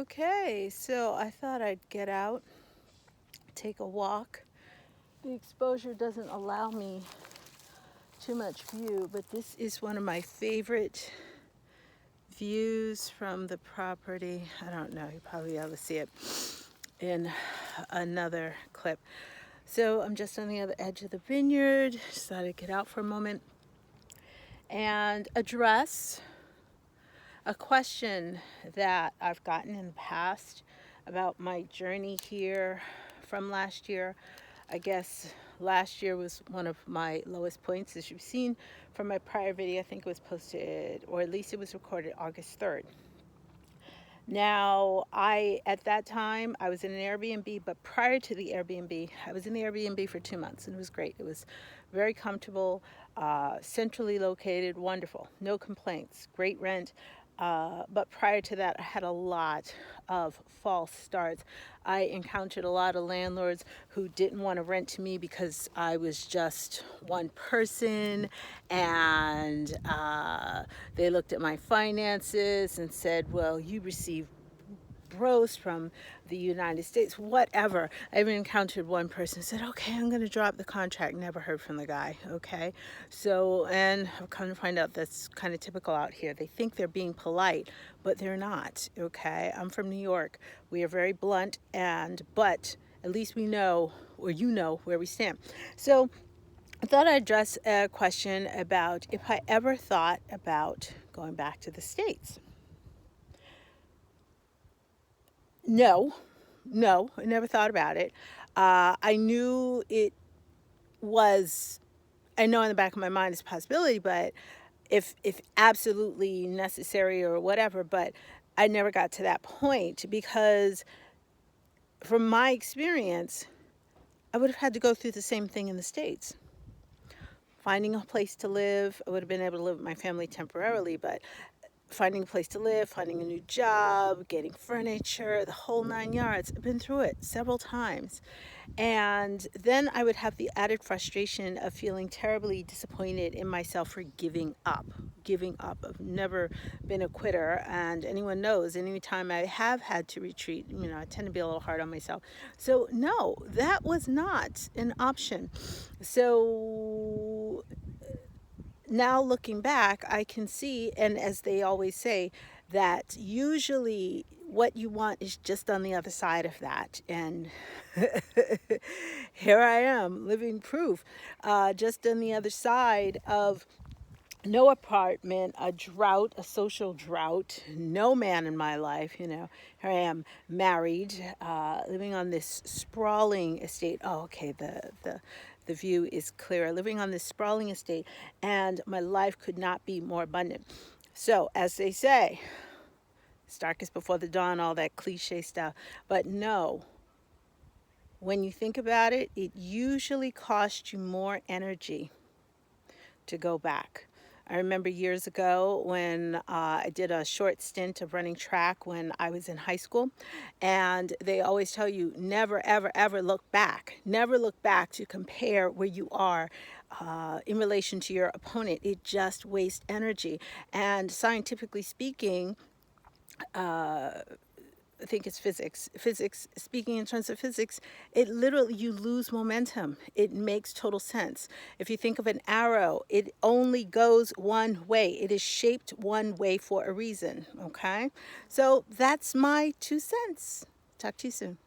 Okay, so I thought I'd get out, take a walk. The exposure doesn't allow me too much view, but this is one of my favorite views from the property. I don't know, you probably be able to see it in another clip. So I'm just on the other edge of the vineyard, decided to get out for a moment and address a question that I've gotten in the past about my journey here from last year. I guess last year was one of my lowest points, as you've seen from my prior video. I think it was posted, or at least it was recorded August 3rd. Now, at that time, I was in an Airbnb, but prior to the Airbnb, I was in the Airbnb for 2 months, and it was great. It was very comfortable, centrally located, wonderful, no complaints, great rent. But prior to that, I had a lot of false starts. I encountered a lot of landlords who didn't want to rent to me because I was just one person, and they looked at my finances and said, well, you receive gross from the United States, whatever. I even encountered one person who said, okay, I'm going to drop the contract. Never heard from the guy. Okay. So, and I've come to find out that's kind of typical out here. They think they're being polite, but they're not. Okay. I'm from New York. We are very blunt, but at least we know, or you know, where we stand. So I thought I'd address a question about if I ever thought about going back to the States. No, I never thought about it. I knew it was, I know in the back of my mind it's a possibility, but if absolutely necessary or whatever, but I never got to that point because from my experience, I would have had to go through the same thing in the States. Finding a place to live, I would have been able to live with my family temporarily, but finding a place to live, finding a new job, getting furniture, the whole 9 yards. I've been through it several times. And then I would have the added frustration of feeling terribly disappointed in myself for giving up. I've never been a quitter, and anyone knows, anytime I have had to retreat, I tend to be a little hard on myself. So no, that was not an option. So now looking back, I can see, and as they always say, that usually what you want is just on the other side of that. And here I am, living proof, just on the other side of no apartment, a drought, a social drought, no man in my life. Here I am, married, living on this sprawling estate. Oh, okay, the view is clear. Living on this sprawling estate, and my life could not be more abundant. So, as they say, it's darkest before the dawn, all that cliche stuff. But no, when you think about it, it usually costs you more energy to go back. I remember years ago when I did a short stint of running track when I was in high school, and they always tell you never, ever, ever look back. Never look back to compare where you are in relation to your opponent. It just wastes energy. And scientifically speaking, I think it's physics. Speaking in terms of physics, it literally, you lose momentum. It makes total sense. If you think of an arrow, it only goes one way. It is shaped one way for a reason, okay? So that's my 2 cents. Talk to you soon.